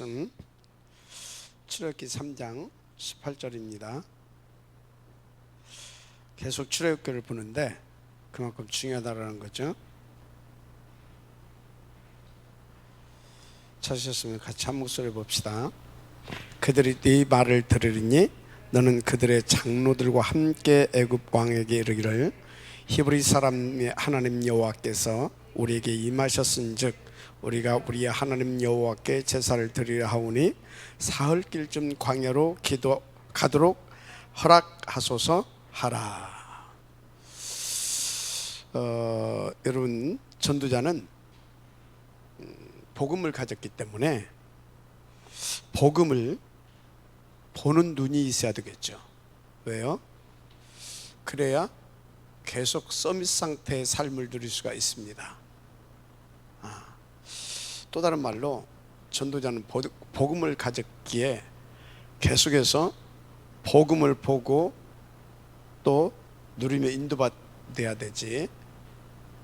것은 출애굽기 3장 18절입니다. 계속 출애굽기를 보는데 그만큼 중요하다는 거죠. 찾으셨으면 같이 한 목소리 봅시다. 그들이 네 말을 들으리니 너는 그들의 장로들과 함께 애굽 왕에게 이르기를 히브리 사람의 하나님 여호와께서 우리에게 임하셨은즉 우리가 우리의 하나님 여호와께 제사를 드리려 하오니 사흘길쯤 광야로 가도록 허락하소서 하라. 여러분, 전도자는 복음을 가졌기 때문에 복음을 보는 눈이 있어야 되겠죠. 왜요? 그래야 계속 서밋 상태의 삶을 누릴 수가 있습니다. 또 다른 말로 전도자는 복음을 가졌기에 계속해서 복음을 보고 또 누리며 인도받아야 되지,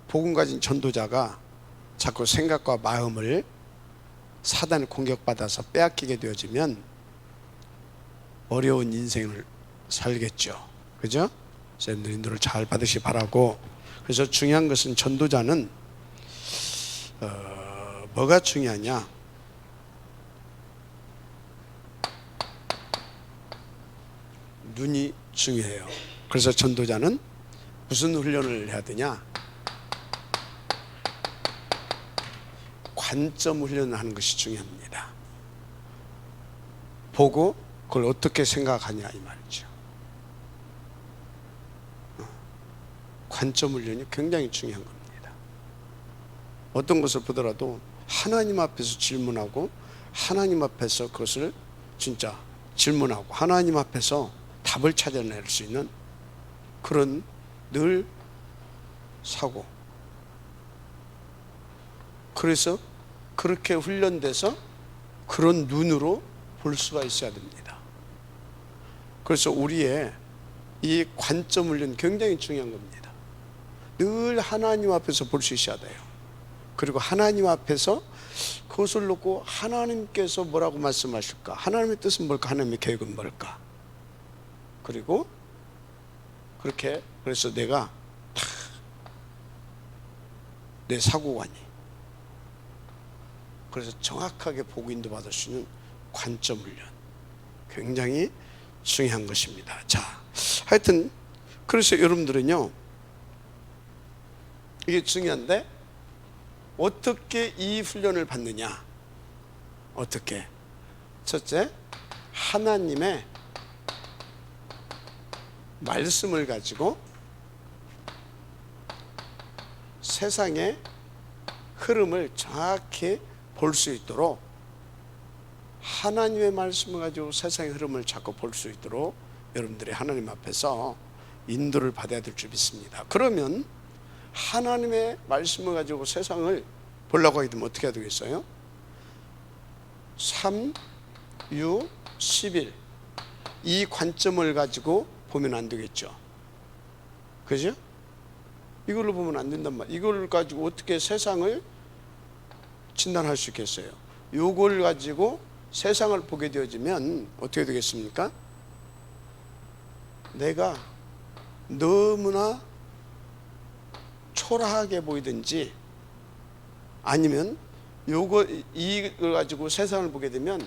복음 가진 전도자가 자꾸 생각과 마음을 사단의 공격받아서 빼앗기게 되어지면 어려운 인생을 살겠죠. 그죠? 여러분들 인도를 잘 받으시 바라고. 그래서 중요한 것은 전도자는 뭐가 중요하냐? 눈이 중요해요. 그래서 전도자는 무슨 훈련을 해야 되냐? 관점 훈련을 하는 것이 중요합니다. 보고 그걸 어떻게 생각하냐 이 말이죠. 관점 훈련이 굉장히 중요한 겁니다. 어떤 것을 보더라도 하나님 앞에서 질문하고 하나님 앞에서 그것을 진짜 질문하고 하나님 앞에서 답을 찾아낼 수 있는 그런 늘 사고, 그래서 그렇게 훈련돼서 그런 눈으로 볼 수가 있어야 됩니다. 그래서 우리의 이 관점 훈련 굉장히 중요한 겁니다. 늘 하나님 앞에서 볼 수 있어야 돼요. 그리고 하나님 앞에서 그것을 놓고 하나님께서 뭐라고 말씀하실까? 하나님의 뜻은 뭘까? 하나님의 계획은 뭘까? 그리고 그렇게 그래서 내가 내 사고관이 그래서 정확하게 보고 인도받을 수 있는 관점 훈련 굉장히 중요한 것입니다. 자, 하여튼 그래서 여러분들은요, 이게 중요한데 어떻게 이 훈련을 받느냐? 어떻게? 첫째, 하나님의 말씀을 가지고 세상의 흐름을 정확히 볼 수 있도록, 하나님의 말씀을 가지고 세상의 흐름을 자꾸 볼 수 있도록 여러분들이 하나님 앞에서 인도를 받아야 될 줄 믿습니다. 그러면 하나님의 말씀을 가지고 세상을 보려고 하게 되면 어떻게 해야 되겠어요? 3, 6, 11 이 관점을 가지고 보면 안 되겠죠. 그죠? 이걸로 보면 안 된단 말이에요. 이걸 가지고 어떻게 세상을 진단할 수 있겠어요? 이걸 가지고 세상을 보게 되어지면 어떻게 되겠습니까? 내가 너무나 초라하게 보이든지 아니면 이걸 가지고 세상을 보게 되면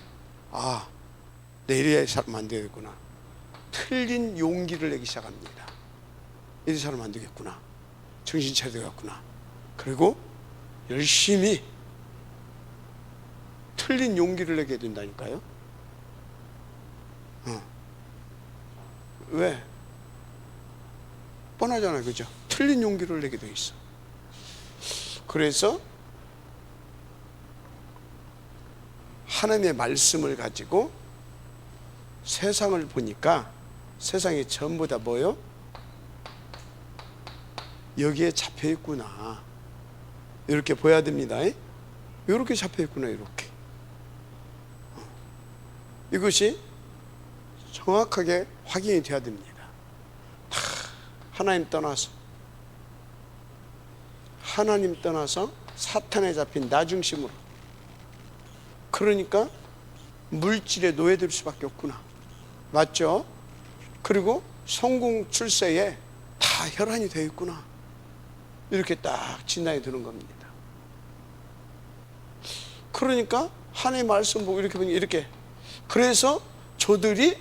내 이래야 살면 안 되겠구나, 틀린 용기를 내기 시작합니다. 이래 살면 안 되겠구나, 정신 차려야 되겠구나. 그리고 열심히 틀린 용기를 내게 된다니까요. 왜? 뻔하잖아요. 그죠? 틀린 용기를 내게 돼 있어. 그래서 하나님의 말씀을 가지고 세상을 보니까 세상이 전부 다 뭐요? 여기에 잡혀 있구나, 이렇게 보여야 됩니다. 이렇게 잡혀 있구나, 이렇게. 이것이 정확하게 확인이 돼야 됩니다. 하나님 떠나서 사탄에 잡힌 나 중심으로, 그러니까 물질에 노예될 수밖에 없구나. 맞죠? 그리고 성공 출세에 다 혈안이 되어 있구나. 이렇게 딱 진단이 드는 겁니다. 그러니까 하나님의 말씀 보고 이렇게 보니 이렇게, 그래서 저들이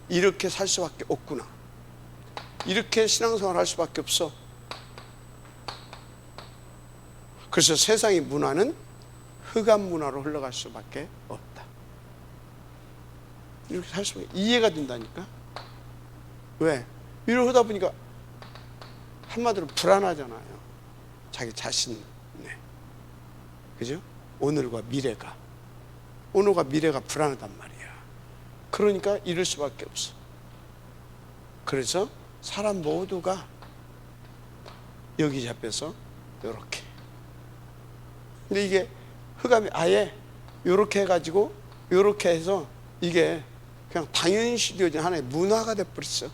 이렇게 살 수밖에 없구나. 이렇게 신앙생활 할 수밖에 없어. 그래서 세상의 문화는 흑암 문화로 흘러갈 수밖에 없다. 이렇게 살 수밖에, 이해가 된다니까. 왜? 이러고 하다 보니까 한마디로 불안하잖아요. 자기 자신. 네. 그죠? 오늘과 미래가 불안하단 말이야. 그러니까 이럴 수밖에 없어. 그래서 사람 모두가 여기 잡혀서 요렇게. 근데 이게 흑암이 아예 요렇게 해가지고 요렇게 해서 이게 그냥 당연시 되어진 하나의 문화가 돼버렸어.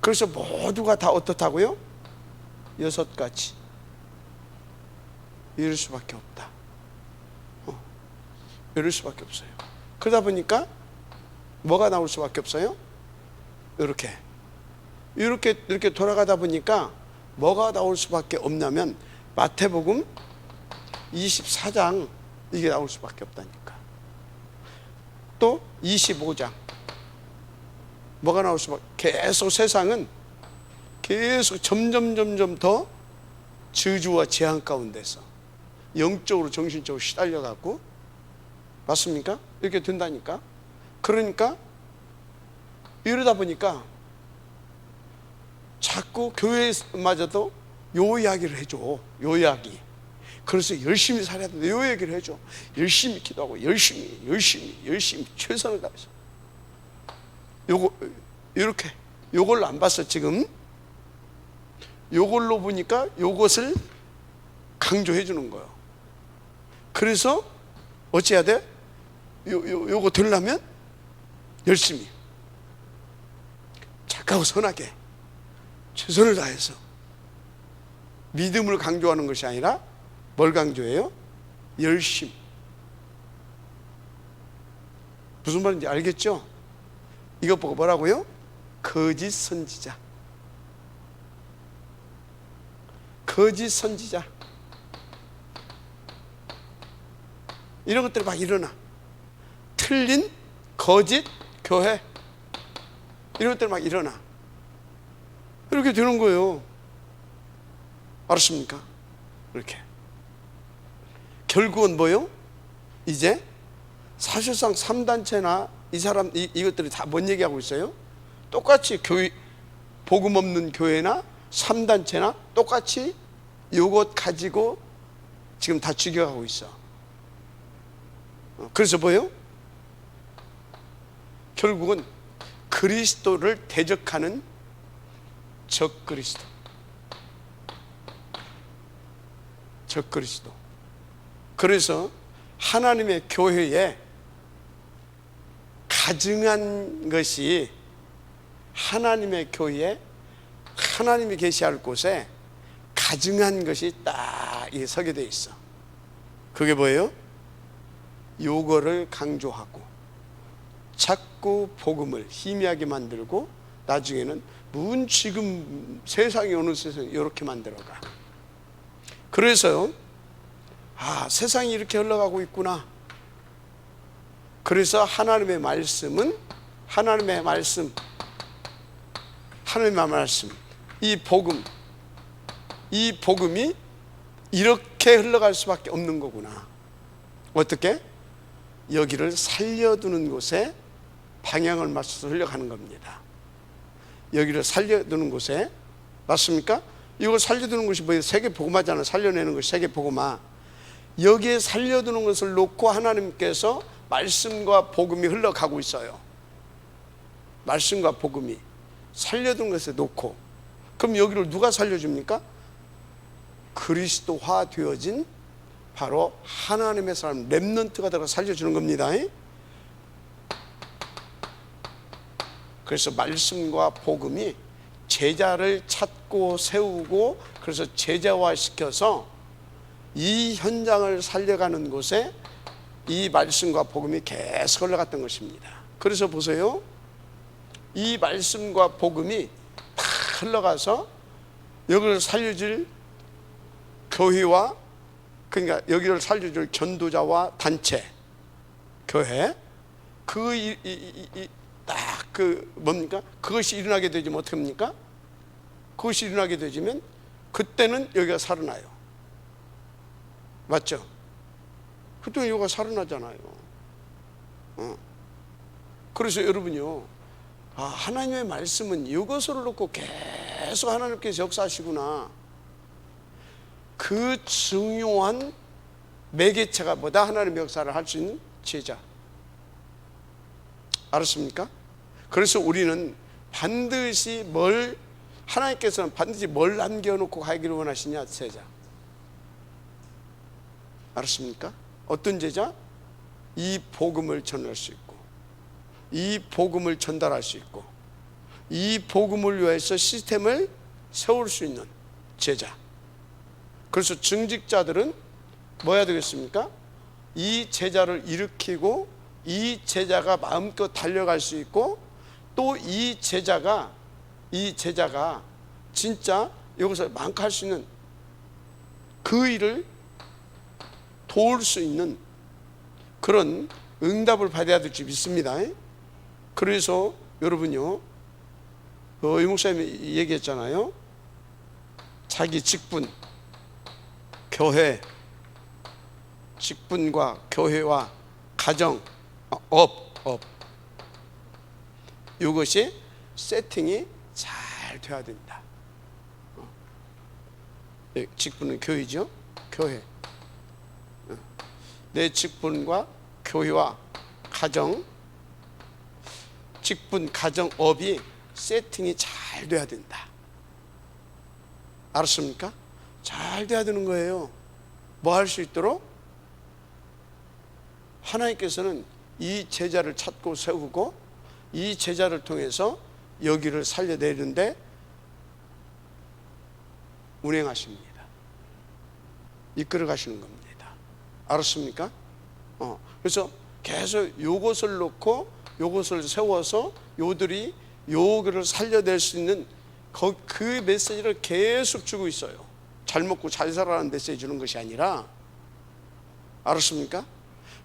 그래서 모두가 다 어떻다고요? 6가지. 이럴 수밖에 없다. 이럴 수밖에 없어요. 그러다 보니까 뭐가 나올 수밖에 없어요? 이렇게 돌아가다 보니까 뭐가 나올 수밖에 없냐면 마태복음 24장 이게 나올 수밖에 없다니까. 또 25장 뭐가 나올 수밖에. 계속 세상은 계속 점점 더 저주와 재앙 가운데서 영적으로 정신적으로 시달려 갖고, 맞습니까? 이렇게 된다니까. 그러니까 이러다 보니까 자꾸 교회마저도 요 이야기를 해줘. 요 이야기. 그래서 열심히 살아야 돼. 요 얘기를 해줘. 열심히 기도하고 열심히 최선을 다해서. 이렇게 요걸로 안 봤어 지금. 요걸로 보니까 요것을 강조해 주는 거예요. 그래서 어찌해야 돼? 요거 되려면 열심히 착하고 선하게 최선을 다해서. 믿음을 강조하는 것이 아니라 뭘 강조해요? 열심. 무슨 말인지 알겠죠? 이것 보고 뭐라고요? 거짓 선지자. 거짓 선지자. 이런 것들이 막 일어나. 틀린 거짓 교회, 이런 것들이 막 일어나. 이렇게 되는 거예요. 알았습니까? 이렇게. 결국은 뭐요? 이제 사실상 3단체나 이것들이 다 뭔 얘기하고 있어요? 똑같이 복음 없는 교회나 3단체나 똑같이 요것 가지고 지금 다 죽여가고 있어. 그래서 뭐예요? 결국은 그리스도를 대적하는 적그리스도. 그래서 하나님의 교회에 가증한 것이, 하나님의 교회에 하나님이 계시할 곳에 가증한 것이 딱 서게 돼 있어. 그게 뭐예요? 요거를 강조하고 자꾸 복음을 희미하게 만들고 나중에는 지금 세상이 어느 세상이 이렇게 만들어가. 그래서 세상이 이렇게 흘러가고 있구나. 그래서 하나님의 말씀, 이 복음이 이렇게 흘러갈 수밖에 없는 거구나. 어떻게? 여기를 살려두는 곳에 방향을 맞춰서 흘러가는 겁니다. 여기를 살려두는 곳에, 맞습니까? 이걸 살려두는 것이 뭐예요? 세계복음화잖아요. 살려내는 것이 세계복음화. 여기에 살려두는 것을 놓고 하나님께서 말씀과 복음이 흘러가고 있어요. 말씀과 복음이 살려둔 것에 놓고. 그럼 여기를 누가 살려줍니까? 그리스도화 되어진 바로 하나님의 사람 렘넌트가 들어가 살려주는 겁니다. 그래서 말씀과 복음이 제자를 찾고 세우고, 그래서 제자화시켜서 이 현장을 살려가는 곳에 이 말씀과 복음이 계속 흘러갔던 것입니다. 그래서 보세요, 이 말씀과 복음이 다 흘러가서 여기를 살려줄 교회와, 그러니까 여기를 살려줄 전도자와 단체, 교회, 뭡니까? 그것이 일어나게 되지면 어떻게 합니까? 그것이 일어나게 되지면 그때는 여기가 살아나요. 맞죠? 그때는 여기가 살아나잖아요. 그래서 여러분요, 하나님의 말씀은 이것을 놓고 계속 하나님께서 역사하시구나. 그 중요한 매개체가 뭐다? 하나님의 역사를 할 수 있는 제자. 알았습니까? 그래서 우리는 반드시 하나님께서는 반드시 뭘 남겨놓고 가기를 원하시냐? 제자. 알았습니까? 어떤 제자? 이 복음을 전할 수 있고, 이 복음을 전달할 수 있고, 이 복음을 위해서 시스템을 세울 수 있는 제자. 그래서 증직자들은 뭐 해야 되겠습니까? 이 제자를 일으키고, 이 제자가 마음껏 달려갈 수 있고, 또 이 제자가 진짜 여기서 만족할 수 있는 그 일을 도울 수 있는 그런 응답을 받아야 될지 믿습니다. 그래서 여러분요, 이 목사님이 얘기했잖아요. 자기 직분, 교회, 직분과 교회와 가정, 업, 이것이 세팅이 잘 돼야 된다. 직분은 교회죠. 교회. 내 직분과 교회와 가정, 직분, 가정, 업이 세팅이 잘 돼야 된다. 알았습니까? 잘 돼야 되는 거예요. 뭐 할 수 있도록? 하나님께서는 이 제자를 찾고 세우고, 이 제자를 통해서 여기를 살려내는데 운행하십니다. 이끌어 가시는 겁니다. 알았습니까? 그래서 계속 요것을 놓고 요것을 세워서 요들이 요거를 살려낼 수 있는 그 메시지를 계속 주고 있어요. 잘 먹고 잘 살아라는 메시지 주는 것이 아니라. 알았습니까?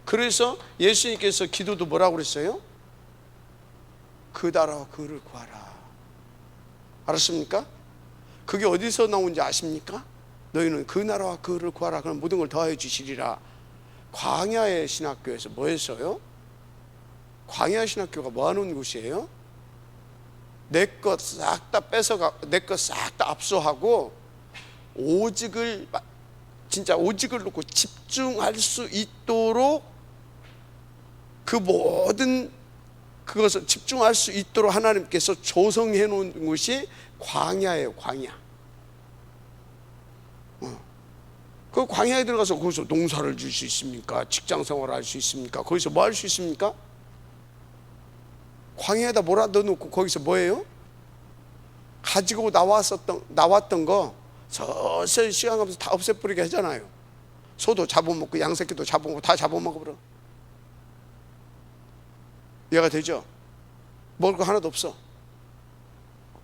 그래서 예수님께서 기도도 뭐라고 그랬어요? 그 나라와 그를 구하라. 알았습니까? 그게 어디서 나온지 아십니까? 너희는 그 나라와 그를 구하라. 그럼 모든 걸 더하여 주시리라. 광야의 신학교에서 뭐 했어요? 광야 신학교가 뭐 하는 곳이에요? 내 것 싹 다 뺏어가, 내 것 싹 다 압수하고 오직을 놓고 집중할 수 있도록, 그 모든 그것을 집중할 수 있도록 하나님께서 조성해 놓은 것이 광야예요. 광야. 그 광야에 들어가서 거기서 농사를 질 수 있습니까? 직장 생활을 할 수 있습니까? 거기서 뭐 할 수 있습니까? 광야에다 몰아넣어 놓고 거기서 뭐예요? 가지고 나왔던 거 서서히 시간 가면서 다 없애버리게 하잖아요. 소도 잡아먹고 양새끼도 잡아먹고 다 잡아먹어버려. 이해가 되죠? 먹을 거 하나도 없어.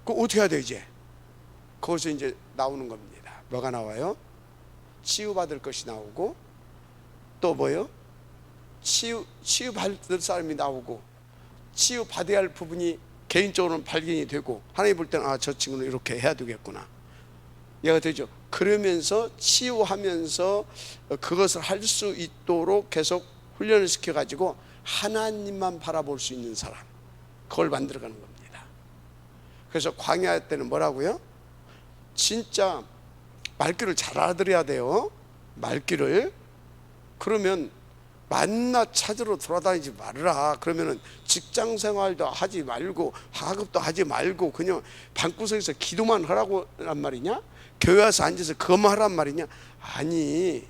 그럼 어떻게 해야 돼 이제? 거기서 이제 나오는 겁니다. 뭐가 나와요? 치유받을 것이 나오고, 또 뭐요? 치유받을 사람이 나오고, 치유받아야 할 부분이 개인적으로는 발견이 되고, 하나님 볼 때는 저 친구는 이렇게 해야 되겠구나. 이해가 되죠? 그러면서 치유하면서 그것을 할 수 있도록 계속 훈련을 시켜가지고 하나님만 바라볼 수 있는 사람, 그걸 만들어가는 겁니다. 그래서 광야 때는 뭐라고요? 진짜 말귀를 잘 알아들어야 돼요. 말귀를. 그러면 만나 찾으러 돌아다니지 말라. 그러면은 직장 생활도 하지 말고 학업도 하지 말고 그냥 방구석에서 기도만 하라고 란 말이냐? 교회 와서 앉아서 그것만 하란 말이냐? 아니,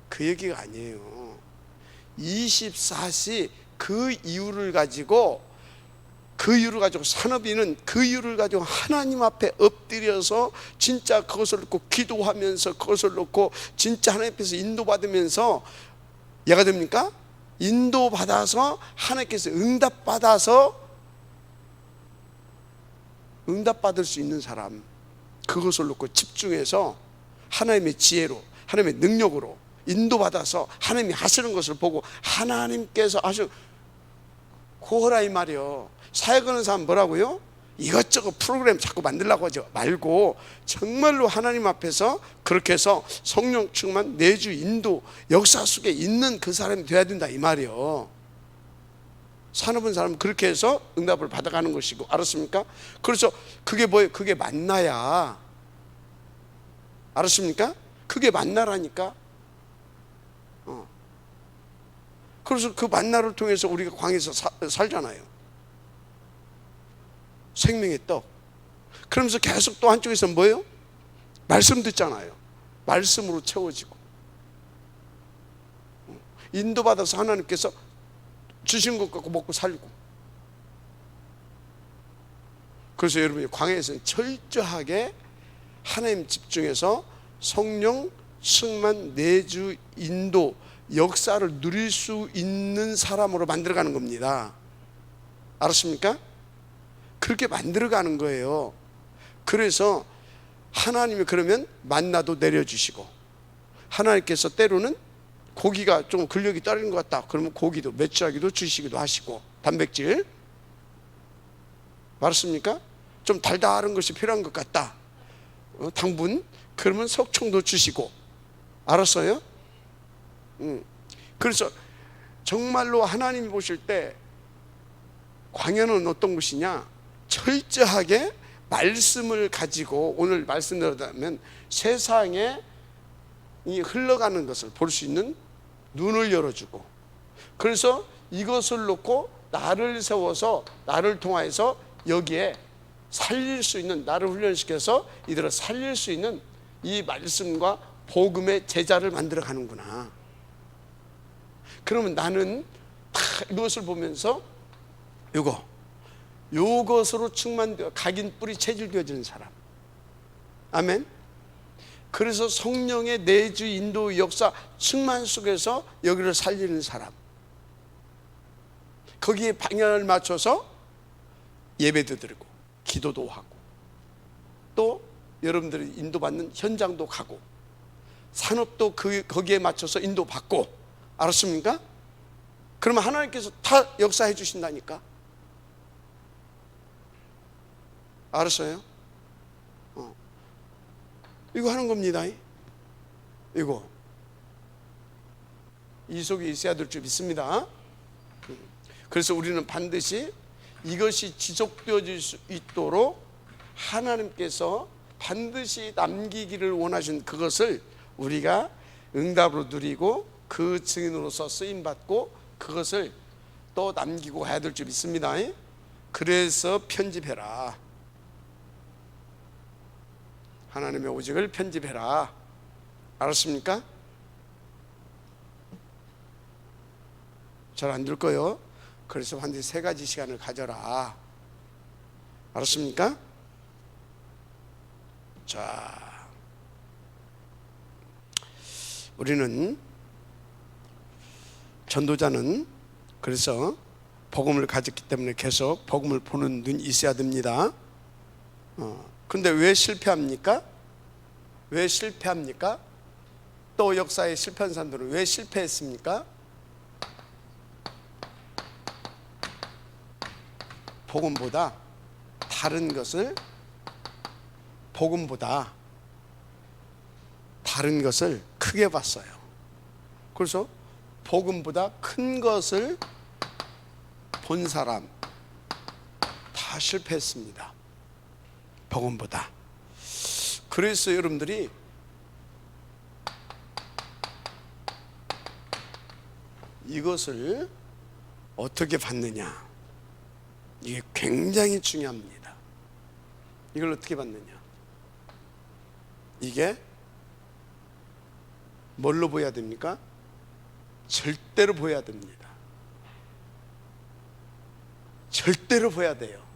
그 얘기가 아니에요. 24시 그 이유를 가지고 산업인은 그 이유를 가지고 하나님 앞에 엎드려서 진짜 그것을 놓고 기도하면서, 그것을 놓고 진짜 하나님 앞에서 인도받으면서 얘가 됩니까? 인도받아서 하나님께서 응답받을 수 있는 사람, 그것을 놓고 집중해서 하나님의 지혜로, 하나님의 능력으로 인도받아서 하나님이 하시는 것을 보고 하나님께서 아주 고하라 이 말이요. 사역하는 사람 뭐라고요? 이것저것 프로그램 자꾸 만들려고 하지 말고 정말로 하나님 앞에서 그렇게 해서 성령 충만 내주 인도 역사 속에 있는 그 사람이 돼야 된다 이 말이요. 산업은 사람은 그렇게 해서 응답을 받아가는 것이고, 알았습니까? 그래서 그게 뭐예요? 그게 만나야, 알았습니까? 그게 만나라니까. 그래서 그 만나를 통해서 우리가 광에서 살잖아요. 생명의 떡. 그러면서 계속 또 한쪽에서 뭐예요? 말씀 듣잖아요. 말씀으로 채워지고, 인도받아서 하나님께서 주신 것 갖고 먹고 살고. 그래서 여러분이 광야에서는 철저하게 하나님 집중해서 성령 충만 내주 인도 역사를 누릴 수 있는 사람으로 만들어가는 겁니다. 알았습니까? 그렇게 만들어가는 거예요. 그래서 하나님이 그러면 만나도 내려주시고, 하나님께서 때로는 고기가 좀 근력이 떨어진 것 같다 그러면 고기도 메추라기도 주시기도 하시고, 단백질, 알았습니까? 좀 달달한 것이 필요한 것 같다, 당분, 그러면 석청도 주시고, 알았어요? 그래서 정말로 하나님이 보실 때 광야는 어떤 곳이냐? 철저하게 말씀을 가지고, 오늘 말씀드리자면 세상에 이 흘러가는 것을 볼 수 있는 눈을 열어주고, 그래서 이것을 놓고 나를 세워서 나를 통하여서 여기에 살릴 수 있는, 나를 훈련시켜서 이들을 살릴 수 있는 이 말씀과 복음의 제자를 만들어 가는구나. 그러면 나는 다 이것을 보면서 요것으로 충만되어 각인 뿌리 체질되어지는 사람. 아멘. 그래서 성령의 내주 인도 역사 충만 속에서 여기를 살리는 사람, 거기에 방향을 맞춰서 예배도 드리고 기도도 하고, 또 여러분들이 인도받는 현장도 가고, 산업도 거기에 맞춰서 인도받고, 알았습니까? 그러면 하나님께서 다 역사해 주신다니까. 알았어요? 이거 하는 겁니다. 이거 이 속에 있어야 될 줄 믿습니다. 그래서 우리는 반드시 이것이 지속되어질 수 있도록 하나님께서 반드시 남기기를 원하신 그것을 우리가 응답으로 누리고 그 증인으로서 쓰임받고 그것을 또 남기고 가야 될 줄 믿습니다. 그래서 편집해라. 하나님의 오직을 편집해라. 알았습니까? 잘 안 들 거요. 그래서 반드시 3가지 시간을 가져라. 알았습니까? 자, 우리는 전도자는 그래서 복음을 가졌기 때문에 계속 복음을 보는 눈이 있어야 됩니다. 근데 왜 실패합니까? 왜 실패합니까? 또 역사에 실패한 사람들은 왜 실패했습니까? 복음보다 다른 것을 크게 봤어요. 그래서 복음보다 큰 것을 본 사람 다 실패했습니다. 복음보다. 그래서 여러분들이 이것을 어떻게 받느냐, 이게 굉장히 중요합니다. 이걸 어떻게 받느냐, 이게 뭘로 보여야 됩니까? 절대로 보여야 됩니다. 절대로 보여야 돼요.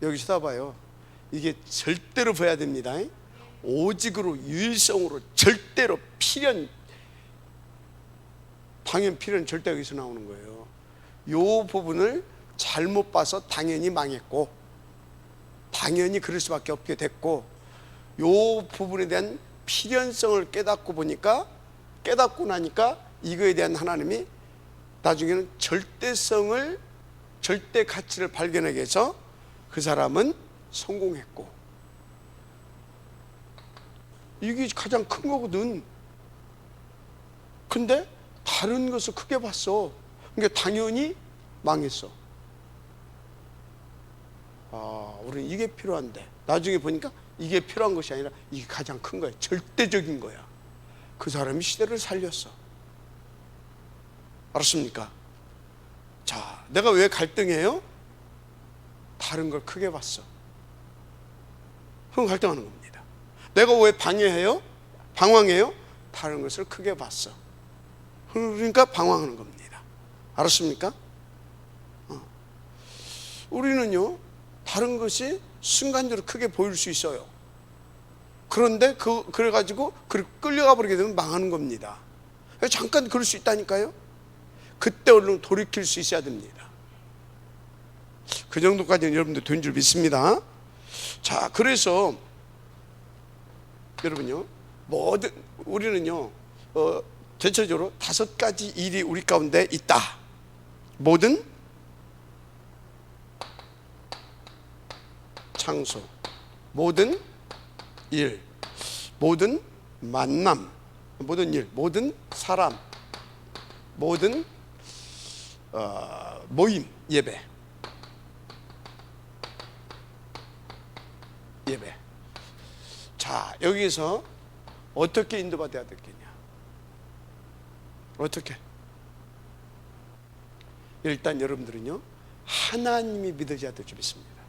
여기 쳐다봐요. 이게 절대로 보여야 됩니다. 오직으로, 유일성으로, 절대로, 필연 당연 필요는 절대 여기서 나오는 거예요. 요 부분을 잘못 봐서 당연히 망했고, 당연히 그럴 수밖에 없게 됐고, 요 부분에 대한 필연성을 깨닫고 나니까 이거에 대한 하나님이 나중에는 절대 가치를 발견하게 해서 그 사람은 성공했고, 이게 가장 큰 거거든. 근데 다른 것을 크게 봤어. 그러니까 당연히 망했어. 우리는 이게 필요한데, 나중에 보니까 이게 필요한 것이 아니라 이게 가장 큰 거야. 절대적인 거야. 그 사람이 시대를 살렸어. 알았습니까? 자, 내가 왜 갈등해요? 다른 걸 크게 봤어. 그럼 갈등하는 겁니다. 내가 왜 방황해요? 다른 것을 크게 봤어. 그러니까 방황하는 겁니다. 알았습니까? 우리는요, 다른 것이 순간적으로 크게 보일 수 있어요. 그런데 그래가지고 끌려가 버리게 되면 망하는 겁니다. 잠깐 그럴 수 있다니까요. 그때 얼른 돌이킬 수 있어야 됩니다. 그 정도까지는 여러분들 된 줄 믿습니다. 자, 그래서 여러분요, 우리는요, 전체적으로 5가지 일이 우리 가운데 있다. 모든 장소, 모든 일, 모든 만남, 모든 일, 모든 사람, 모든 모임, 예배. 자, 여기서 어떻게 인도받아야 되겠냐? 어떻게? 일단 여러분들은요, 하나님이 믿어져야 될 줄 믿습니다.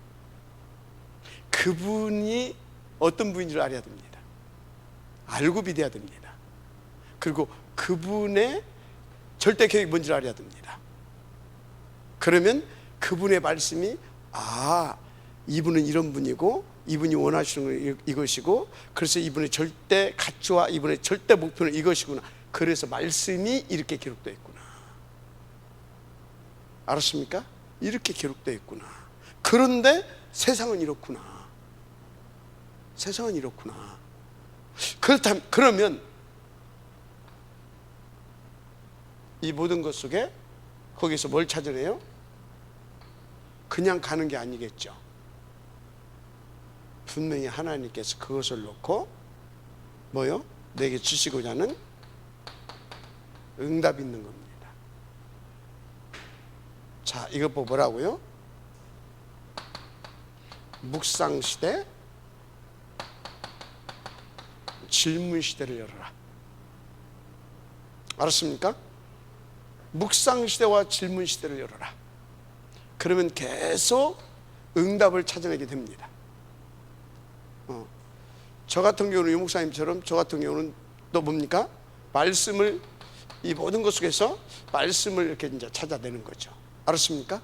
그분이 어떤 분인 줄 알아야 됩니다. 알고 믿어야 됩니다. 그리고 그분의 절대 계획이 뭔지 알아야 됩니다. 그러면 그분의 말씀이 이분은 이런 분이고, 이분이 원하시는 건 이것이고, 그래서 이분의 절대 가치와 이분의 절대 목표는 이것이구나. 그래서 말씀이 이렇게 기록되어 있구나. 알았습니까? 이렇게 기록되어 있구나. 그런데 세상은 이렇구나. 그러면 이 모든 것 속에 거기서 뭘 찾아내요? 그냥 가는 게 아니겠죠. 분명히 하나님께서 그것을 놓고 내게 주시고자 하는 응답이 있는 겁니다. 자, 이것 보고 뭐라고요? 묵상시대, 질문시대를 열어라. 알았습니까? 묵상시대와 질문시대를 열어라. 그러면 계속 응답을 찾아내게 됩니다. 저 같은 경우는, 유 목사님처럼 저 같은 경우는 또 뭡니까? 말씀을, 이 모든 것 속에서 말씀을 이렇게 이제 찾아내는 거죠. 알았습니까?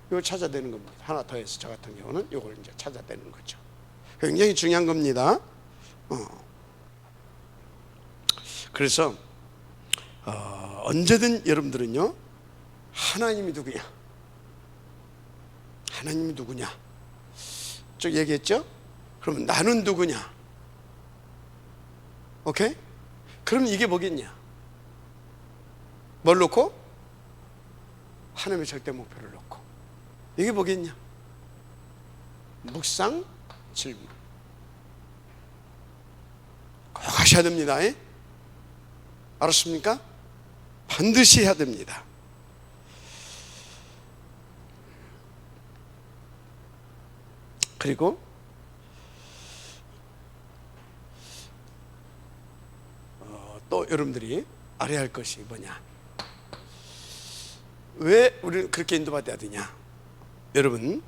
이걸 찾아내는 겁니다. 하나 더 해서 저 같은 경우는 이걸 이제 찾아내는 거죠. 굉장히 중요한 겁니다. 그래서 언제든 여러분들은요, 하나님이 누구냐 쭉 얘기했죠? 그러면 나는 누구냐? 오케이? 그럼 이게 뭐겠냐? 뭘 놓고? 하나님의 절대 목표를 놓고. 이게 뭐겠냐? 묵상, 질문. 꼭 하셔야 됩니다. 알았습니까? 반드시 해야 됩니다. 그리고 또 여러분들이 알아야 할 것이 뭐냐? 왜 우리는 그렇게 인도받아야 되냐? 여러분,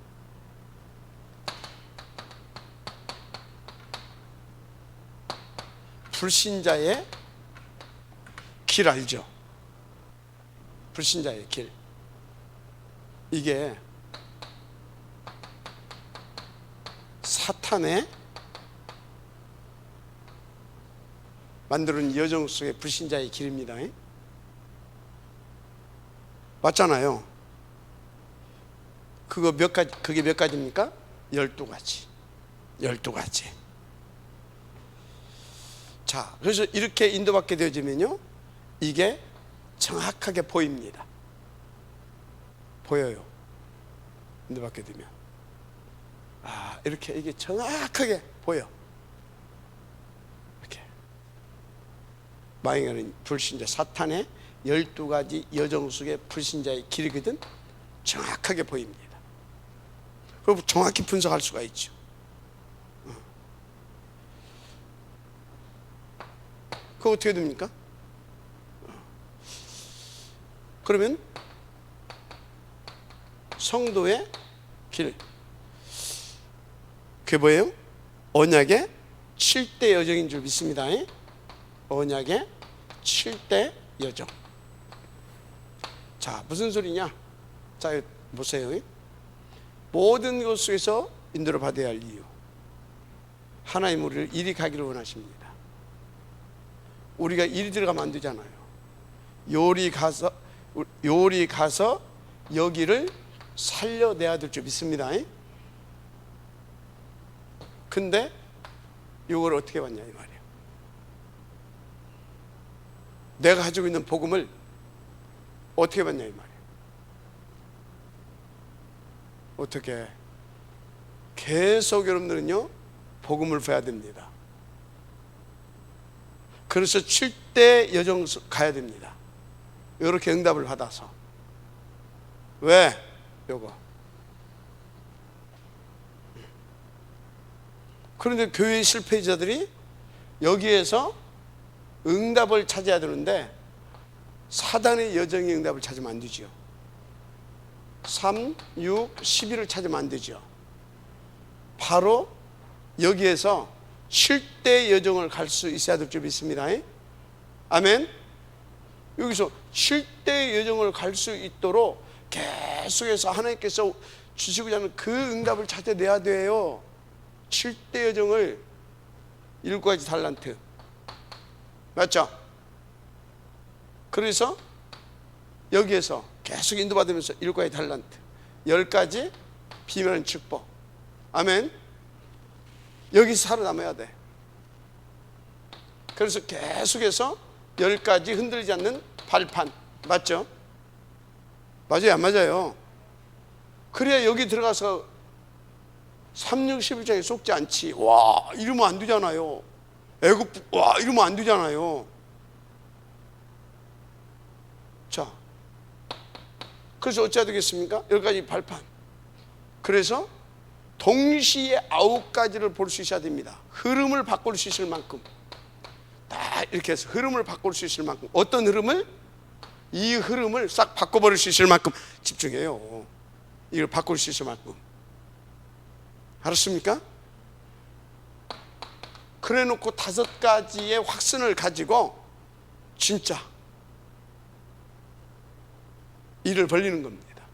불신자의 길 알죠? 불신자의 길. 이게 사탄의 만드는 여정 속의 불신자의 길입니다. 맞잖아요. 그게 몇 가지입니까? 12가지. 12가지. 자, 그래서 이렇게 인도받게 되어지면요, 이게 정확하게 보입니다. 보여요. 인도받게 되면. 이렇게 이게 정확하게 보여. 이렇게. 마귀는 불신자, 사탄의 12가지 여정 속의 불신자의 길이거든. 정확하게 보입니다. 그리고 정확히 분석할 수가 있죠. 그거 어떻게 됩니까? 그러면 성도의 길, 그게 뭐예요? 언약의 7대 여정인 줄 믿습니다. 언약의 7대 여정. 자, 무슨 소리냐? 자, 보세요. 모든 것 속에서 인도를 받아야 할 이유, 하나님 우리를 이리 가기를 원하십니다. 우리가 이리 들어가면 안 되잖아요. 요리 가서 여기를 살려내야 될 줄 믿습니다. 근데 이걸 어떻게 받냐 이 말이에요. 내가 가지고 있는 복음을 어떻게 받냐 이 말이에요. 어떻게? 계속 여러분들은요, 복음을 봐야 됩니다. 그래서 7대 여정 가야 됩니다. 이렇게 응답을 받아서. 왜? 요거. 그런데 교회의 실패자들이 여기에서 응답을 찾아야 되는데 사단의 여정의 응답을 찾으면 안 되죠. 3, 6, 11을 찾으면 안 되죠. 바로 여기에서 7대 여정을 갈 수 있어야 될 줄 믿습니다. 아멘. 여기서 7대 여정을 갈 수 있도록 계속해서 하나님께서 주시고자 하는 그 응답을 찾아내야 돼요. 7대 여정을 7가지 달란트, 맞죠? 그래서 여기에서 계속 인도받으면서 7가지 달란트, 10가지 비밀한 축복. 아멘. 여기서 살아남아야 돼. 그래서 계속해서 10가지 흔들리지 않는 발판, 맞죠? 맞아요, 안 맞아요? 그래야 여기 들어가서 3, 6, 11장에 속지 않지. 와, 이러면 안 되잖아요. 애굽, 와, 이러면 안 되잖아요. 자, 그래서 어찌해야 되겠습니까? 10가지 발판. 그래서 동시에 9가지를 볼 수 있어야 됩니다. 흐름을 바꿀 수 있을 만큼. 다 이렇게 해서 흐름을 바꿀 수 있을 만큼. 어떤 흐름을? 이 흐름을 싹 바꿔버릴 수 있을 만큼 집중해요. 이걸 바꿀 수 있을 만큼. 알았습니까? 그래 놓고 5가지의 확신을 가지고 진짜 일을 벌리는 겁니다.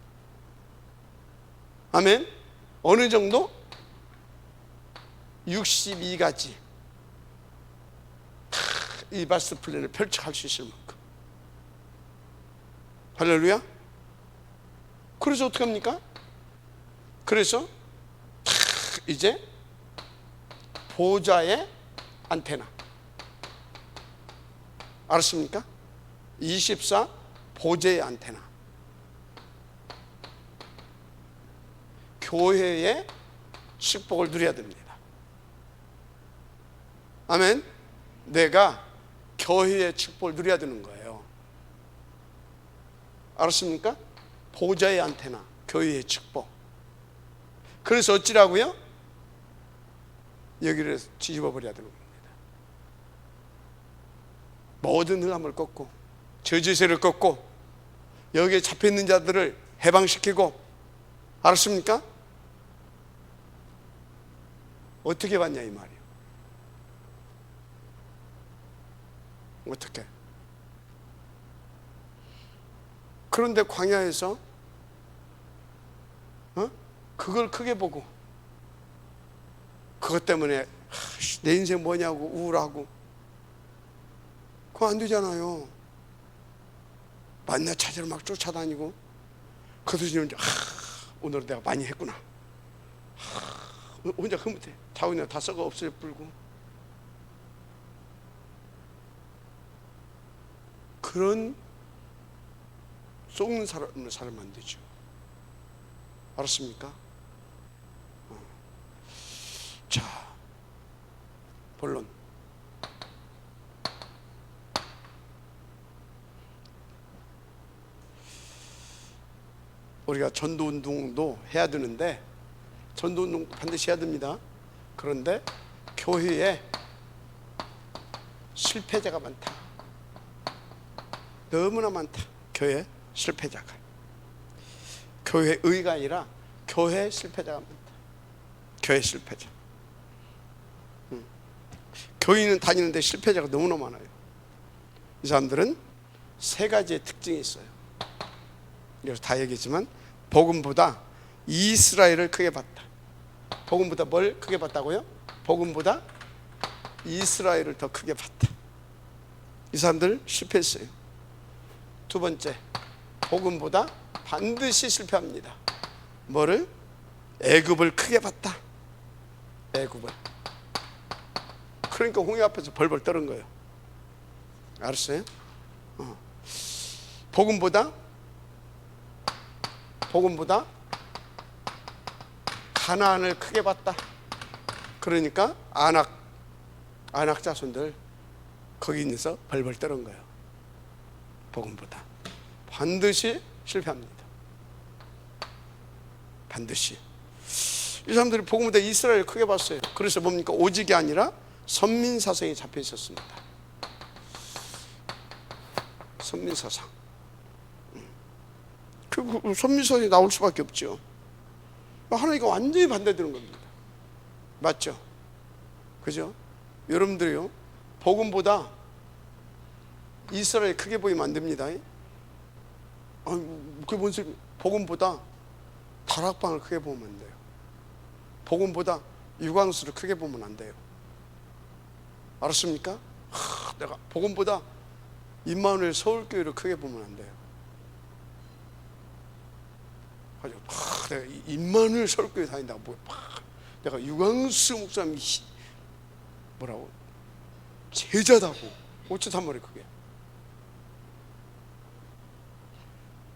아멘. 어느 정도? 62가지 이 마스터 플랜을 펼쳐갈 수 있을 만큼. 할렐루야. 그래서 어떻게 합니까? 그래서 이제 보좌의 안테나, 알았습니까? 24 보좌의 안테나, 교회의 축복을 누려야 됩니다. 아멘. 내가 교회의 축복을 누려야 되는 거예요. 알았습니까? 보좌의 안테나, 교회의 축복. 그래서 어찌라고요? 여기를 뒤집어 버려야 되는 겁니다. 모든 흑암을 꺾고 저주세를 꺾고 여기에 잡혀있는 자들을 해방시키고, 알았습니까? 어떻게 봤냐 이 말이에요. 어떻게? 그런데 광야에서 그걸 크게 보고 그것 때문에 내 인생 뭐냐고 우울하고, 그거 안 되잖아요. 만나 찾으러 막 쫓아다니고, 그러더니 오늘은 내가 많이 했구나. 혼자 흐뭇해. 자기는 다 썩어 없어져 불고. 그런 속는 사람을 살면 안 되죠. 알았습니까? 자, 본론. 우리가 전도운동도 해야 되는데, 전도운동 반드시 해야 됩니다. 그런데 교회에 실패자가 많다. 너무나 많다. 교회 실패자가. 교회 의가 아니라 교회 실패자가 많다. 교회 실패자. 교인은 다니는데 실패자가 너무나 많아요. 이 사람들은 세 가지의 특징이 있어요. 그래서 다 얘기했지만, 복음보다 이스라엘을 크게 봤다. 복음보다 뭘 크게 봤다고요? 복음보다 이스라엘을 더 크게 봤다. 이 사람들 실패했어요. 두 번째, 복음보다 반드시 실패합니다. 뭐를? 애굽을 크게 봤다. 애굽을. 그러니까 홍해 앞에서 벌벌 떠는 거예요. 알았어요? 복음보다 가나안을 크게 봤다. 그러니까 안악 자손들 거기 있어서 벌벌 떠는 거예요. 복음보다 반드시 실패합니다. 반드시. 이 사람들이 복음보다 이스라엘을 크게 봤어요. 그래서 뭡니까? 오직이 아니라 선민사상이 잡혀 있었습니다. 선민사상. 그 선민사상이 나올 수밖에 없죠. 하나님과 완전히 반대되는 겁니다. 맞죠? 그죠? 여러분들이요, 복음보다 이스라엘 크게 보이면 안 됩니다. 그게 뭔 소리? 복음보다 다락방을 크게 보면 안 돼요. 복음보다 유광수를 크게 보면 안 돼요. 알았습니까? 내가 복음보다 임마누엘 서울교회를 크게 보면 안 돼요. 내가 임마누엘 서울교회 다닌다고 뭐야? 내가 유광수 목사님이 뭐라고? 제자다고. 어쩌단 말이에요 그게.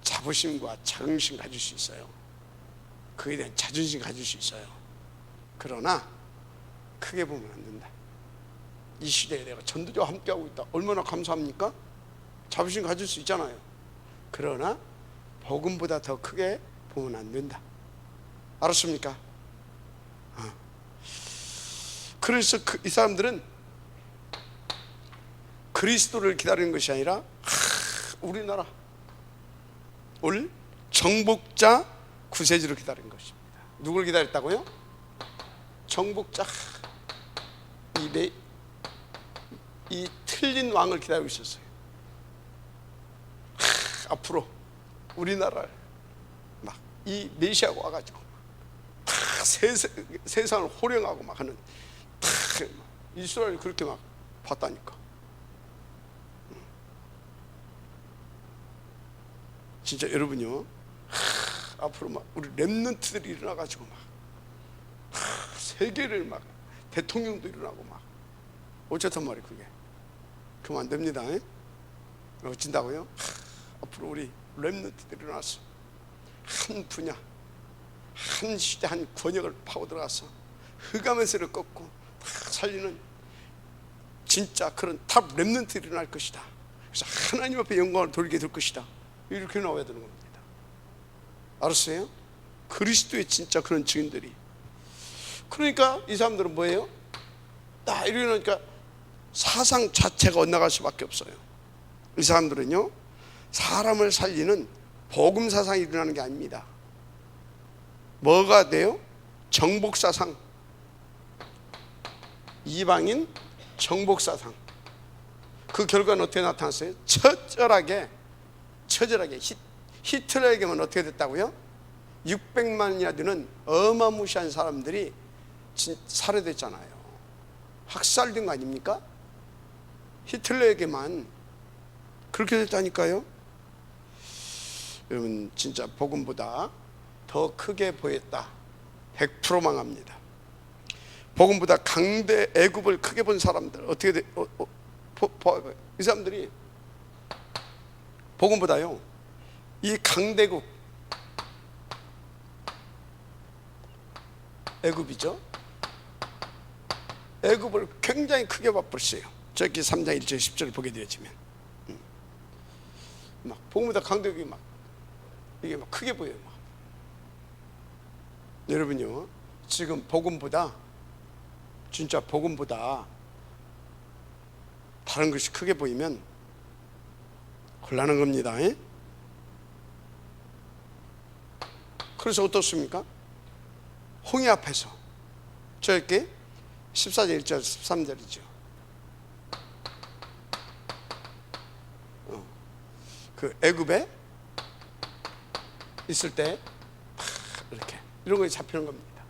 자부심과 자긍심 가질 수 있어요. 그에 대한 자존심 가질 수 있어요. 그러나 크게 보면 안 된다. 이 시대에 내가 전도자와 함께하고 있다. 얼마나 감사합니까? 자부심 가질 수 있잖아요. 그러나 복음보다 더 크게 보면 안 된다. 알았습니까? 그래서 이 사람들은 그리스도를 기다리는 것이 아니라 우리나라 올 정복자 구세주를 기다린 것입니다. 누굴 기다렸다고요? 정복자. 이 틀린 왕을 기다리고 있었어요. 앞으로 우리나라를 막 이 메시아가 와가지고 세상을 호령하고 막 하는, 이스라엘 그렇게 막 봤다니까. 진짜 여러분요, 앞으로 막 우리 렘넌트들이 일어나가지고 막 세계를 막 대통령도 일어나고 막 어쨌든 말이에요. 그게 그러면 안 됩니다. 어쩐다고요? 앞으로 우리 렘넌트들이 일어나서 한 분야, 한 시대, 한 권역을 파고 들어가서 흑암에서를 꺾고 살리는 진짜 그런 탑 렘넌트들이 일어날 것이다. 그래서 하나님 앞에 영광을 돌리게 될 것이다. 이렇게 나와야 되는 겁니다. 알았어요? 그리스도의 진짜 그런 증인들이. 그러니까 이 사람들은 뭐예요? 이러니까 사상 자체가 엇나갈 수밖에 없어요. 이 사람들은요, 사람을 살리는 복음 사상이 일어나는 게 아닙니다. 뭐가 돼요? 정복 사상. 이방인 정복 사상. 그 결과는 어떻게 나타났어요? 처절하게 히틀러에게만 어떻게 됐다고요? 600만이나 되는 어마무시한 사람들이 살해됐잖아요. 학살된 거 아닙니까? 히틀러에게만 그렇게 됐다니까요. 여러분 진짜 복음보다 더 크게 보였다. 100% 망합니다. 복음보다 강대 애굽을 크게 본 사람들 어떻게 돼? 이 사람들이 복음보다요 이 강대국 애굽이죠. 애굽을 굉장히 크게 맛봤어요. 저기 3장 1절 10절을 보게 되어지면 막 복음보다 강대국이 막 이게 막 크게 보여요. 막. 여러분요 지금 복음보다 진짜 복음보다 다른 것이 크게 보이면 곤란한 겁니다. 그래서 어떻습니까? 홍해 앞에서 저렇게 14절 1절 13절이죠. 그 애굽에 있을 때 이렇게 이런 거에 잡히는 겁니다.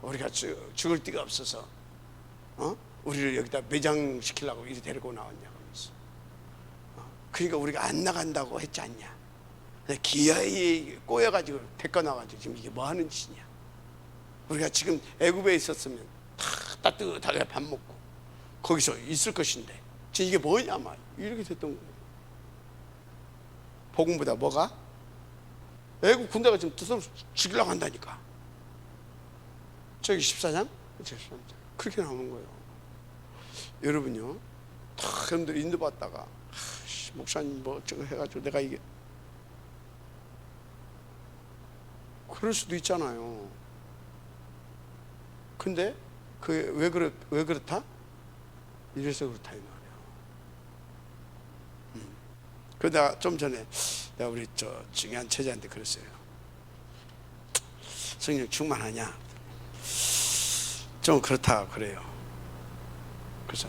우리가 죽을 데가 없어서 우리를 여기다 매장시키려고 이리 데리고 나왔냐 하면서 그러니까 우리가 안 나간다고 했지 않냐. 기어이 꼬여가지고 데리고 나와가지고 지금 이게 뭐 하는 짓이냐. 우리가 지금 애굽에 있었으면 다 따뜻하게 밥 먹고 거기서 있을 것인데 지금 이게 뭐냐 막 이렇게 됐던 거예요. 복음보다 뭐가? 애굽 군대가 지금 두손 죽이려고 한다니까. 저기 14장? 13장 그렇게 나오는 거예요. 여러분요 여러분들 인도받다가 목사님 뭐 어쩌고 해가지고 내가 이게 그럴 수도 있잖아요. 근데 그게 왜 그렇다? 이래서 그렇다 이 말이에요. 그러다가 좀 전에 내가 우리 저 중요한 제자한테 그랬어요. 성령 충만하냐? 좀 그렇다 그래요. 그래서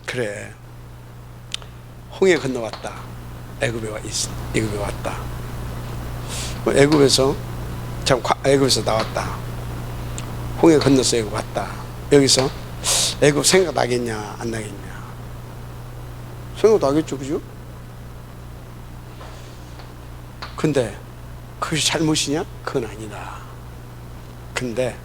그래 홍해 건너왔다. 애굽에 왔다. 애굽에서 애굽에서 나왔다. 홍해 건너서 애굽 왔다. 여기서 애굽 생각 나겠냐 안 나겠냐? 생각 나겠죠, 그죠? 근데 그것이 잘못이냐? 그건 아니다. 근데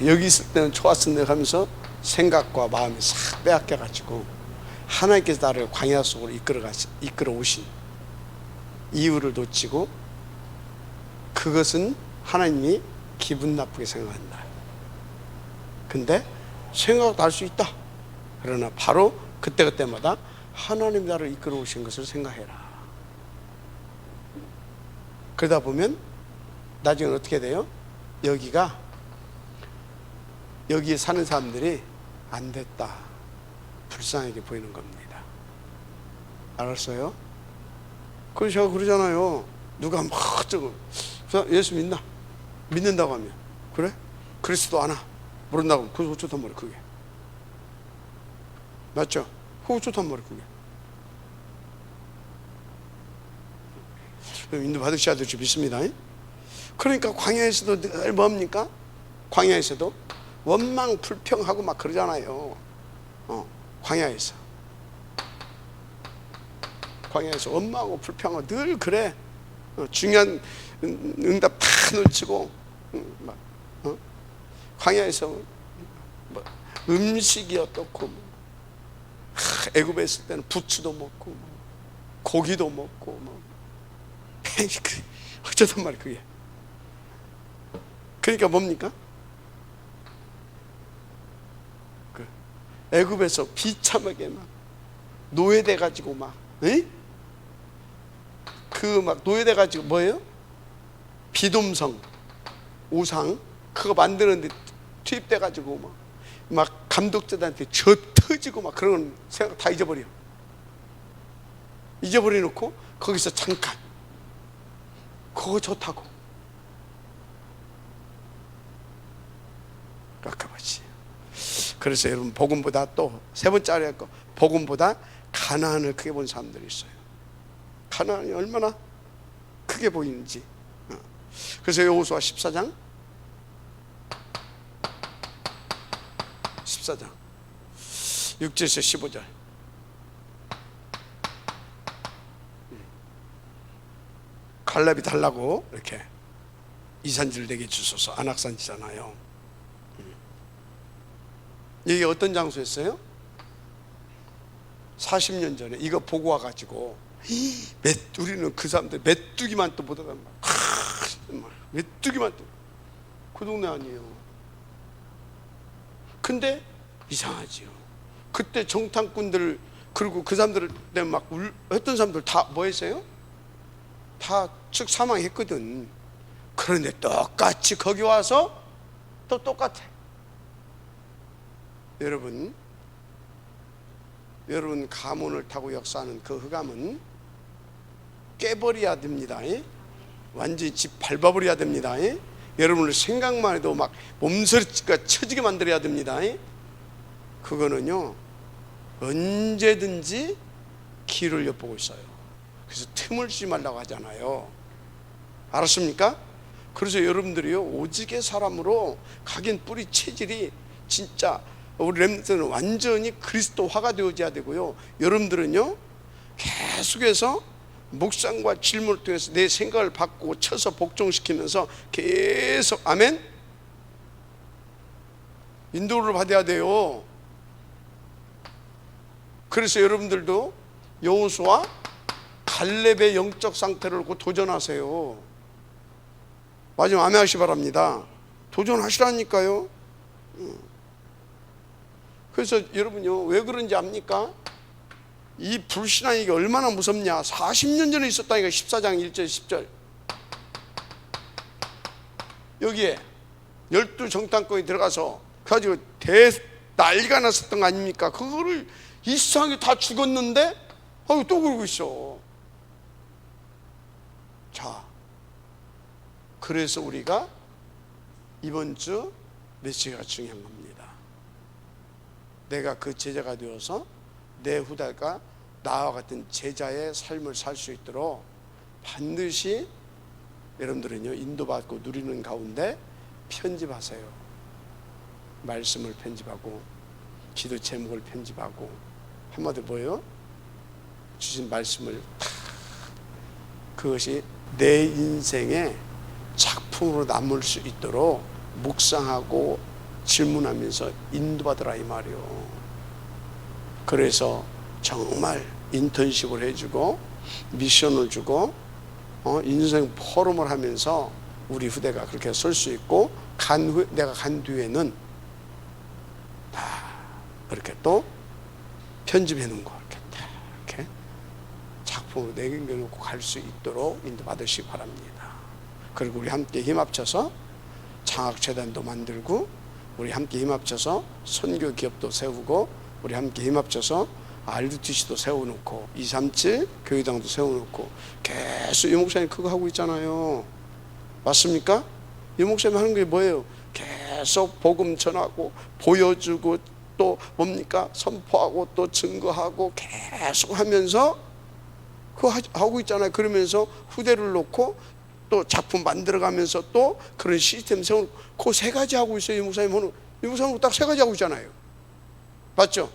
여기 있을 때는 좋았었네 하면서 생각과 마음이 싹 빼앗겨가지고 하나님께서 나를 광야 속으로 이끌어 오신 이유를 놓치고 그것은 하나님이 기분 나쁘게 생각한다. 근데 생각 날 수 있다. 그러나 바로 그때마다 하나님 나를 이끌어 오신 것을 생각해라. 그러다 보면 나중에 어떻게 돼요? 여기에 사는 사람들이 안 됐다. 불쌍하게 보이는 겁니다. 알았어요? 그래서 제가 그러잖아요. 누가 막 저거 예수 믿나? 믿는다고 하면 그래? 그리스도 아나? 모른다고 하면 그거 좋단 말이야 그게. 맞죠? 그거 좋단 말이야 그게. 인도 받으셔야 될 줄 믿습니다. 그러니까 광야에서도 늘 뭡니까? 광야에서도 원망 불평하고 막 그러잖아요. 광야에서 원망하고 불평하고 늘 그래. 중요한 응답 다 놓치고 막 광야에서 뭐 음식이 어떻고 애굽에 있을 때는 부추도 먹고 고기도 먹고 어쩌단 말이야 그게. 그러니까 뭡니까? 애굽에서 비참하게 막 노예돼 가지고 막 노예돼 가지고 뭐예요? 비돔성 우상 그거 만드는데 투입돼 가지고 막 감독자들한테 져 터지고 막 그런 생각 다 잊어버려 놓고 거기서 잠깐 그거 좋다고 깎아보지. 그래서 여러분 복음보다 또 세 번째 할 거 복음보다 가나안을 크게 본 사람들이 있어요. 가나안이 얼마나 크게 보이는지. 그래서 여호수아 14장 6절에서 15절 갈렙이 달라고 이렇게 이산지를 내게 주소서. 안악산지잖아요. 이게 어떤 장소였어요? 40년 전에 이거 보고 와가지고 우리는 그 사람들 메뚜기만 또 보다가 메뚜기만 또 그 동네 아니에요. 근데 이상하지요. 그때 정탐꾼들 그리고 그 사람들 때문에 막 했던 사람들 다 뭐 했어요? 다 즉 사망했거든. 그런데 똑같이 거기 와서 또 똑같아. 여러분 가문을 타고 역사하는 그 흑암은 깨버려야 됩니다. 완전히 집 밟아버려야 됩니다. 여러분을 생각만 해도 막 몸서리가 쳐지게 만들어야 됩니다. 그거는요 언제든지 길을 엿보고 있어요. 그래서 틈을 주지 말라고 하잖아요. 알았습니까? 그래서 여러분들이요 오직의 사람으로 각인 뿌리 체질이 진짜 우리 렘넌트는 완전히 그리스도화가 되어져야 되고요. 여러분들은요 계속해서 묵상과 질문을 통해서 내 생각을 바꾸고 쳐서 복종시키면서 계속 아멘 인도를 받아야 돼요. 그래서 여러분들도 여호수아 갈렙의 영적 상태를 놓고 도전하세요. 마지막 아멘 하시 바랍니다. 도전하시라니까요. 그래서 여러분요 왜 그런지 압니까? 이 불신앙이 얼마나 무섭냐. 40년 전에 있었다니까. 14장 1절 10절 여기에 12정탐꾼이 들어가서 그래가지고 난리가 났었던 거 아닙니까? 그거를 이상하게 다 죽었는데 또 그러고 있어. 자, 그래서 우리가 이번 주 메시지가 중요한 겁니다. 내가 그 제자가 되어서 내 후대가 나와 같은 제자의 삶을 살 수 있도록 반드시 여러분들은요 인도받고 누리는 가운데 편집하세요. 말씀을 편집하고 기도 제목을 편집하고 한마디로 뭐예요? 주신 말씀을 그것이 내 인생의 작품으로 남을 수 있도록 묵상하고 질문하면서 인도받으라 이 말이요. 그래서 정말 인턴십을 해주고 미션을 주고 인생 포럼을 하면서 우리 후대가 그렇게 설 수 있고 내가 간 뒤에는 다 그렇게 또 편집해 놓은 거 이렇게 작품으로 내겨놓고 갈 수 있도록 인도받으시기 바랍니다. 그리고 우리 함께 힘합쳐서 장학재단도 만들고 우리 함께 힘합쳐서 선교 기업도 세우고 우리 함께 힘합쳐서 RUTC도 세워놓고 237 교회당도 세워놓고 계속 이 목사님 그거 하고 있잖아요. 맞습니까? 이 목사님 하는 게 뭐예요? 계속 복음 전하고 보여주고 또 뭡니까? 선포하고 또 증거하고 계속 하면서 그거 하고 있잖아요. 그러면서 후대를 놓고 또 작품 만들어가면서 또 그런 시스템 세우고 그 세 가지 하고 있어요. 이 목사님은 딱 세 가지 하고 있잖아요. 맞죠?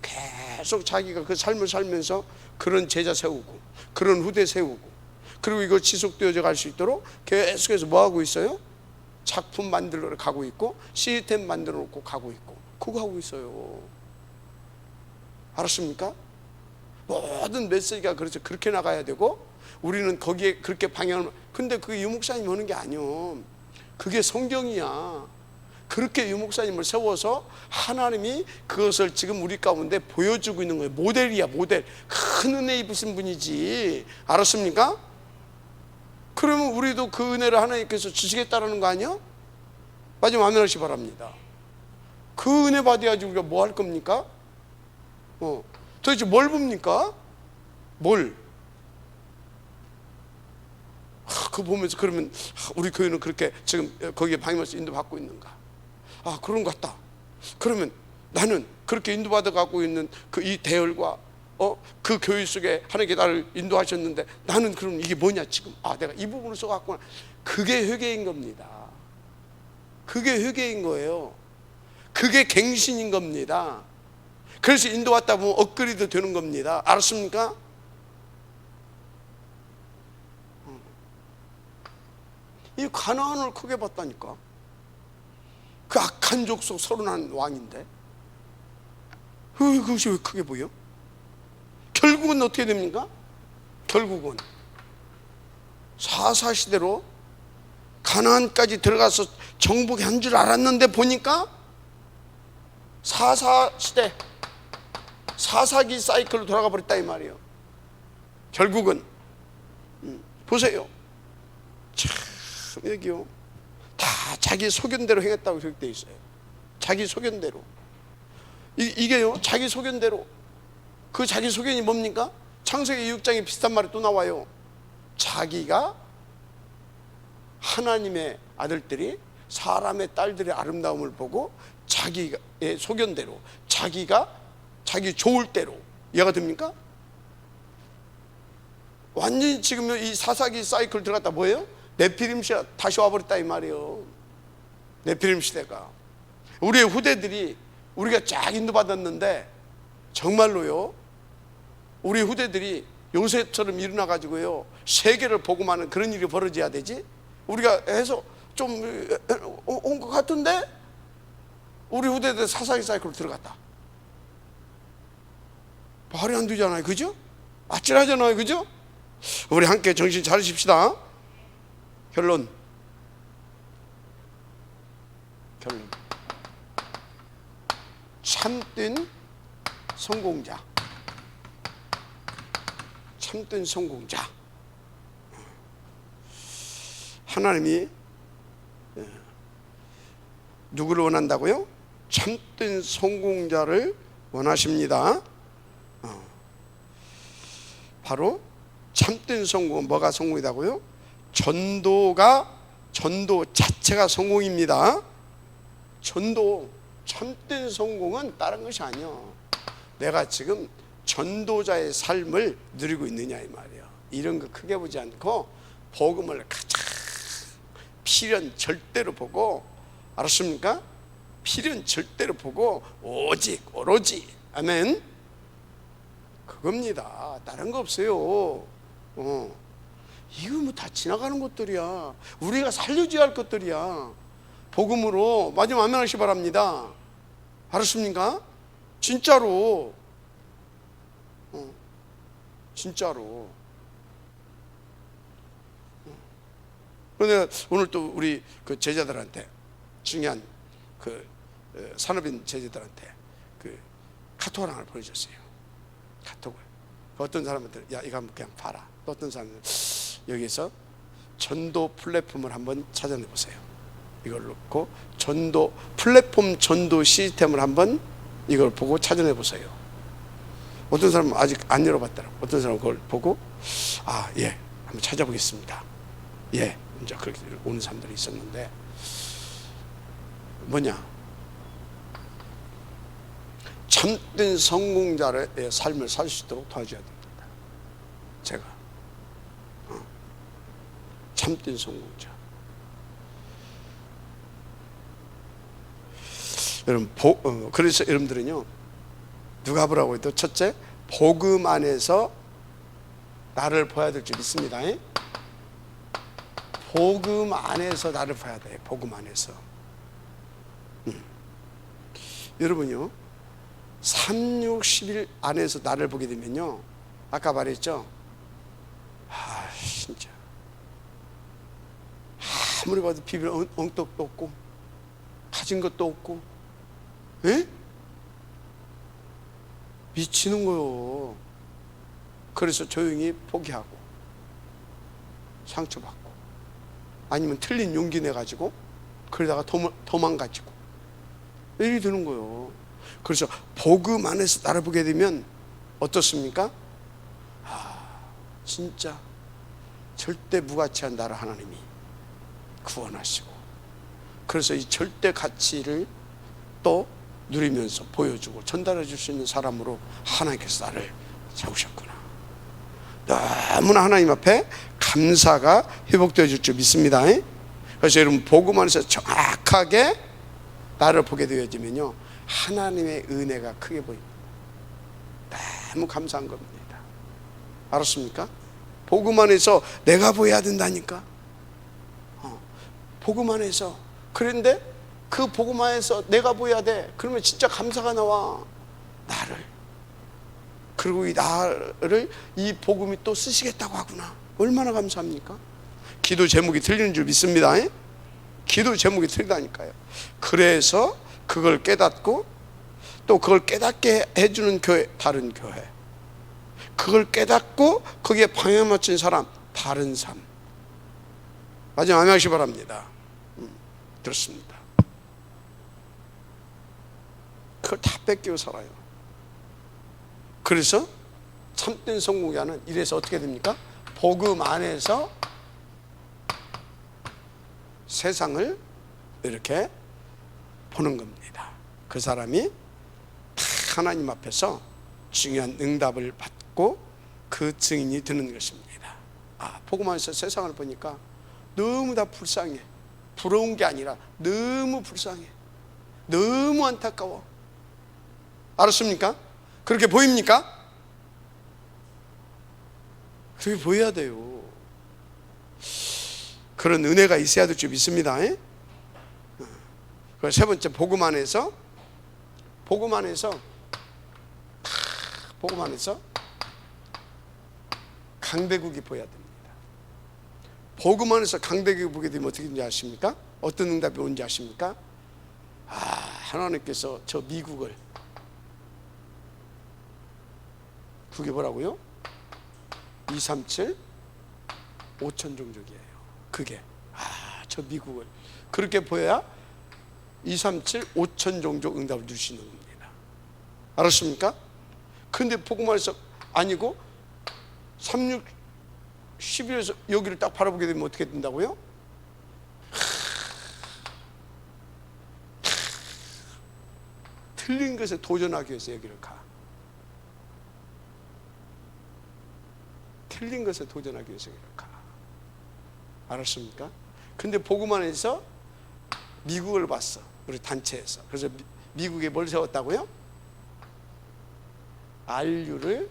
계속 자기가 그 삶을 살면서 그런 제자 세우고 그런 후대 세우고 그리고 이거 지속되어져 갈 수 있도록 계속해서 뭐 하고 있어요? 작품 만들러 가고 있고 시스템 만들어 놓고 가고 있고 그거 하고 있어요. 알았습니까? 모든 메시지가 그렇죠. 그렇게 나가야 되고 우리는 거기에 그렇게 방향을 근데 그 유목사님이 하는 게 아니요. 그게 성경이야. 그렇게 유목사님을 세워서 하나님이 그것을 지금 우리 가운데 보여주고 있는 거예요. 모델이야 모델. 큰 은혜 입으신 분이지. 알았습니까? 그러면 우리도 그 은혜를 하나님께서 주시겠다라는 거 아니야? 마지막 아멘 하시기 바랍니다. 그 은혜 받아야지 우리가 뭐 할 겁니까? 도대체 뭘 봅니까? 뭘? 그거 보면서 그러면 우리 교회는 그렇게 지금 거기에 방임해서 인도받고 있는가? 그런 것 같다. 그러면 나는 그렇게 인도받아 갖고 있는 그 이 대열과 그 교회 속에 하나님께 나를 인도하셨는데 나는 그럼 이게 뭐냐 지금 내가 이 부분을 써갖구나. 그게 회개인 겁니다. 그게 회개인 거예요. 그게 갱신인 겁니다. 그래서 인도받다 보면 업그레이드 되는 겁니다. 알았습니까? 이 가나안을 크게 봤다니까. 그 악한 족속 서른한 왕인데 그것이 왜 크게 보여? 결국은 어떻게 됩니까? 결국은 사사시대로 가나안까지 들어가서 정복한 줄 알았는데 보니까 사사시대, 사사기 사이클로 돌아가 버렸다 이 말이에요. 결국은 보세요. 참 여기요, 다 자기 소견대로 행했다고 기록되어 있어요. 자기 소견대로. 이게요, 자기 소견대로. 그 자기 소견이 뭡니까? 창세기 6장에 비슷한 말이 또 나와요. 자기가 하나님의 아들들이 사람의 딸들의 아름다움을 보고 자기의 소견대로, 자기가 자기 좋을 대로. 이해가 됩니까? 완전히 지금 이 사사기 사이클 들어갔다 뭐예요? 네피림 시대가 다시 와버렸다 이 말이에요. 네피림 시대가. 우리의 후대들이, 우리가 쫙 인도받았는데 정말로요, 우리 후대들이 요셉처럼 일어나가지고요 세계를 복음하는 그런 일이 벌어져야 되지. 우리가 해서 좀 온 것 같은데 우리 후대들 사사기 사이클로 들어갔다. 말이 안 되잖아요, 그죠? 아찔하잖아요, 그죠? 우리 함께 정신 차리십시다. 결론. 참된 성공자. 참된 성공자. 하나님이 누구를 원한다고요? 참된 성공자를 원하십니다. 바로 참된 성공은 뭐가 성공이다고요? 전도 자체가 성공입니다. 전도, 참된 성공은 다른 것이 아니야. 내가 지금 전도자의 삶을 누리고 있느냐 이 말이야. 이런 거 크게 보지 않고 복음을 가장 필연 절대로 보고, 알았습니까? 필연 절대로 보고 오직 오로지, 아멘, 그겁니다. 다른 거 없어요. 이거 뭐 다 지나가는 것들이야. 우리가 살려줘야 할 것들이야. 복음으로 마지막 아멘하시 바랍니다. 알았습니까? 진짜로. 진짜로. 그런데 오늘 또 우리 그 제자들한테 중요한 그 산업인 제자들한테 그 카톡을 하나 보내줬어요. 카톡을. 어떤 사람한테 야 이거 한번 그냥 봐라. 또 어떤 사람은 여기서 전도 플랫폼을 한번 찾아내 보세요. 이걸 놓고 전도 플랫폼 전도 시스템을 한번 이걸 보고 찾아내 보세요. 어떤 사람은 아직 안 열어봤더라고. 어떤 사람은 그걸 보고 아 예 한번 찾아보겠습니다. 예 이제 그렇게 오는 사람들이 있었는데 뭐냐, 참된 성공자의 삶을 살 수 있도록 도와줘야 됩니다. 제가 참된 성공자. 여러분 그래서 여러분들은요 누가 보라고 해도 첫째 복음 안에서 나를 봐야 될 줄 믿습니다. 복음 안에서 나를 봐야 돼. 복음 안에서. 여러분요 3, 6, 10일 안에서 나를 보게 되면요 아까 말했죠. 아 진짜 아무리 봐도 비빌 엉떡도 없고 가진 것도 없고, 에? 미치는 거요. 그래서 조용히 포기하고 상처받고 아니면 틀린 용기 내가지고 그러다가 도망가지고 일이 되는 거요. 그래서 복음 안에서 나를 보게 되면 어떻습니까? 아 진짜 절대 무가치한 나를 하나님이 구원하시고, 그래서 이 절대 가치를 또 누리면서 보여주고 전달해 줄 수 있는 사람으로 하나님께서 나를 세우셨구나. 너무나 하나님 앞에 감사가 회복되어 줄 줄 믿습니다. 그래서 여러분 복음 안에서 정확하게 나를 보게 되어지면요 하나님의 은혜가 크게 보입니다. 너무 감사한 겁니다. 알았습니까? 복음 안에서 내가 보여야 된다니까. 복음 안에서. 그런데 그 복음 안에서 내가 보여야 돼. 그러면 진짜 감사가 나와. 나를. 그리고 이 나를 이 복음이 또 쓰시겠다고 하구나. 얼마나 감사합니까? 기도 제목이 틀리는 줄 믿습니다. 기도 제목이 틀리다니까요. 그래서 그걸 깨닫고 또 그걸 깨닫게 해주는 교회, 다른 교회. 그걸 깨닫고 거기에 방향 맞춘 사람, 다른 삶. 마지막 아멘 하시기 바랍니다. 그렇습니다. 그걸 다 뺏기고 살아요. 그래서 참된 성공자는 이래서 어떻게 됩니까? 복음 안에서 세상을 이렇게 보는 겁니다. 그 사람이 다 하나님 앞에서 중요한 응답을 받고 그 증인이 되는 것입니다. 복음 안에서 세상을 보니까 너무 다 불쌍해. 부러운 게 아니라 너무 불쌍해. 너무 안타까워. 알았습니까? 그렇게 보입니까? 그렇게 보여야 돼요. 그런 은혜가 있어야 될 줄 믿습니다. 세 번째, 복음 안에서 강대국이 보여야 됩니다. 복음 안에서 강대국이 보게 되면 어떻게 되는지 아십니까? 어떤 응답이 오는지 아십니까? 하나님께서 저 미국을, 그게 뭐라고요? 237 5천 종족이에요. 그게 저 미국을 그렇게 보여야 237 5천 종족 응답을 주시는 겁니다. 알았습니까? 근데 복음 안에서 아니고 36 11에서 여기를 딱 바라보게 되면 어떻게 된다고요? 틀린 것에 도전하기 위해서 여기를 가. 틀린 것에 도전하기 위해서 여기를 가. 알았습니까? 근데 복음 안에서 미국을 봤어. 우리 단체에서. 그래서 미국에 뭘 세웠다고요? RU를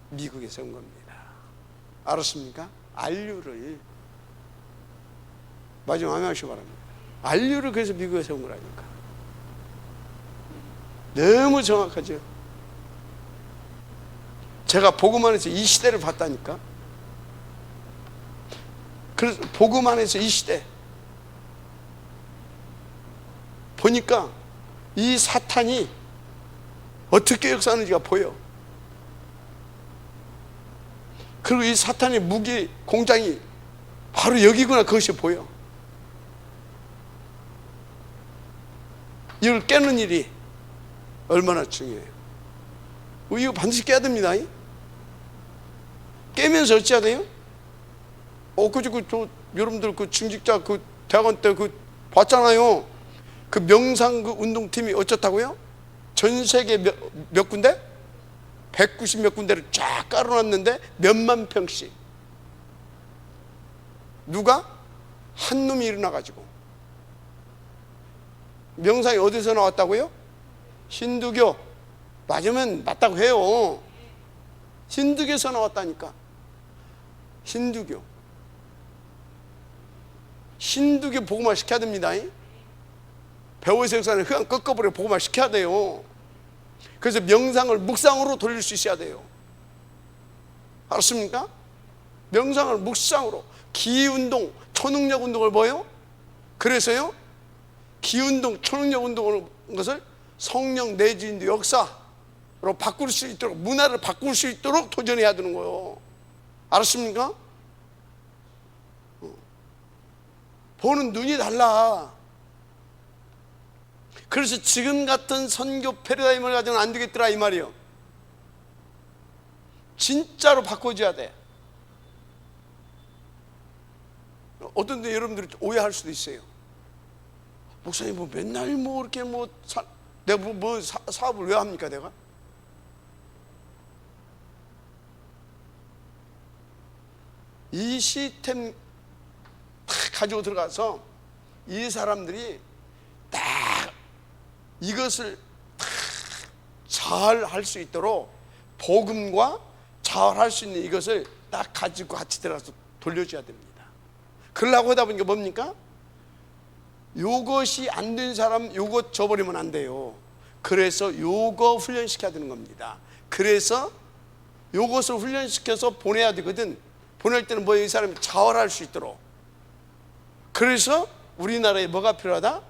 미국에 세운 겁니다. 알았습니까? RU를. 마지막 아멘 하시기 바랍니다. RU를 그래서 미국에 세운 거라니까. 너무 정확하죠. 제가 복음 안에서 이 시대를 봤다니까. 그래서 복음 안에서 이 시대 보니까 이 사탄이 어떻게 역사하는지가 보여. 그리고 이 사탄의 무기 공장이 바로 여기구나, 그것이 보여. 이걸 깨는 일이 얼마나 중요해요. 이거 반드시 깨야 됩니다. 깨면서 어찌해야 돼요? 여러분들 그 중직자 그 대학원 때 그 봤잖아요. 그 명상 그 운동팀이 어쩌다고요? 전 세계 몇 군데? 190 몇 군데를 쫙 깔아놨는데 몇만 평씩. 누가? 한 놈이 일어나가지고. 명상이 어디서 나왔다고요? 힌두교. 맞으면 맞다고 해요. 힌두교에서 나왔다니까. 힌두교 복음화 시켜야 됩니다. 배워서 역사는 그냥 꺾어버려 복음화 시켜야 돼요. 그래서 명상을 묵상으로 돌릴 수 있어야 돼요. 알았습니까? 명상을 묵상으로. 기운동, 초능력 운동을 뭐예요? 그래서요, 기운동, 초능력 운동을 것을 성령 내주인도 역사로 바꿀 수 있도록, 문화를 바꿀 수 있도록 도전해야 되는 거예요. 알았습니까? 보는 눈이 달라. 그래서 지금 같은 선교 패러다임을 가지고는 안 되겠더라 이 말이에요. 진짜로 바꿔줘야 돼. 어떤 데 여러분들이 오해할 수도 있어요. 목사님 뭐 맨날 뭐 이렇게 내가 사업을 왜 합니까 내가? 이 시스템 딱 가지고 들어가서 이 사람들이 딱 이것을 잘 할 수 있도록 복음과 잘 할 수 있는 이것을 딱 가지고 같이 들어가서 돌려줘야 됩니다. 그러려고 하다 보니까 뭡니까? 요것이 안 된 사람 요것 줘버리면 안 돼요. 그래서 요거 훈련시켜야 되는 겁니다. 그래서 요것을 훈련시켜서 보내야 되거든. 보낼 때는 뭐 이 사람이 자활할 수 있도록. 그래서 우리나라에 뭐가 필요하다?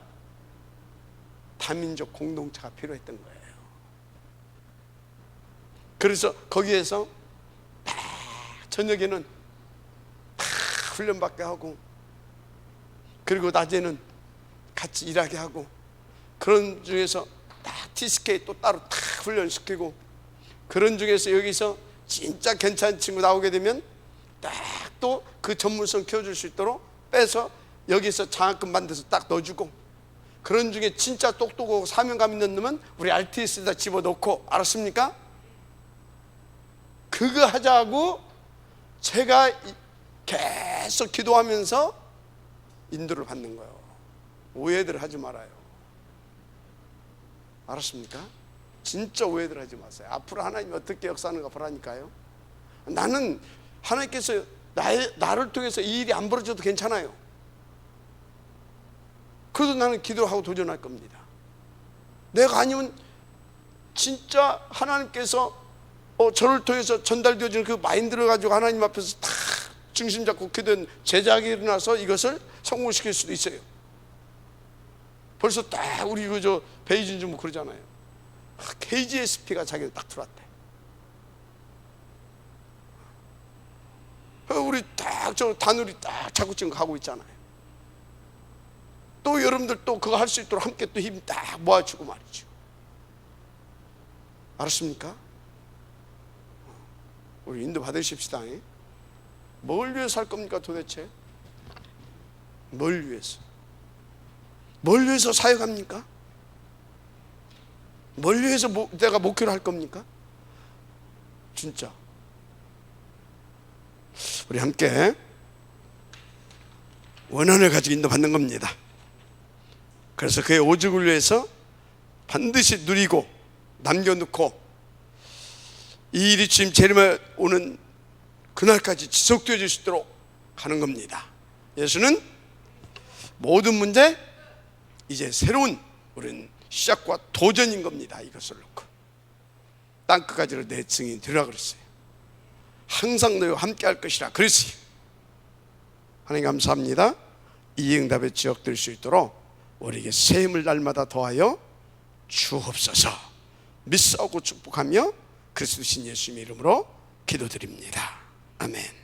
다민족 공동체가 필요했던 거예요. 그래서 거기에서 딱 저녁에는 다 훈련받게 하고, 그리고 낮에는 같이 일하게 하고, 그런 중에서 딱 TSK 또 따로 딱 훈련시키고, 그런 중에서 여기서 진짜 괜찮은 친구 나오게 되면 딱 또 그 전문성 키워줄 수 있도록 빼서 여기서 장학금 만들어서 딱 넣어주고, 그런 중에 진짜 똑똑하고 사명감 있는 놈은 우리 RTS에다 집어넣고, 알았습니까? 그거 하자고 제가 계속 기도하면서 인도를 받는 거예요. 오해들 하지 말아요. 알았습니까? 진짜 오해들 하지 마세요. 앞으로 하나님이 어떻게 역사하는가 보라니까요. 나는 하나님께서 나를 통해서 이 일이 안 벌어져도 괜찮아요. 그래도 나는 기도하고 도전할 겁니다. 내가 아니면 진짜 하나님께서 저를 통해서 전달되어지는 그 마인드를 가지고 하나님 앞에서 다 중심 잡고 기도한 제자가 일어나서 이것을 성공시킬 수도 있어요. 벌써 딱 우리 저 베이징 좀 그러잖아요. KGSP가 자기는 딱 들어왔대. 우리 딱 저 다누리 딱 자꾸 지금 가고 있잖아요. 또 여러분들 또 그거 할 수 있도록 함께 또 힘 딱 모아주고 말이죠. 알았습니까? 우리 인도 받으십시다. 뭘 위해서 할 겁니까 도대체? 뭘 위해서? 뭘 위해서 사역합니까? 뭘 위해서 내가 목회를 할 겁니까? 진짜 우리 함께 원한을 가지고 인도받는 겁니다. 그래서 그의 오직을 위해서 반드시 누리고 남겨놓고 이 일이 주님 재림에 오는 그날까지 지속되어질 수 있도록 하는 겁니다. 예수는 모든 문제 이제 새로운 우리는 시작과 도전인 겁니다. 이것을 놓고 땅끝까지를 내 증인 되라 그랬어요. 항상 너희와 함께 할 것이라 그랬어요. 하나님 감사합니다. 이 응답의 지역 될 수 있도록 우리에게 새 힘을 날마다 더하여 주옵소서. 믿사오고 축복하며 그리스도 신 예수님의 이름으로 기도드립니다. 아멘.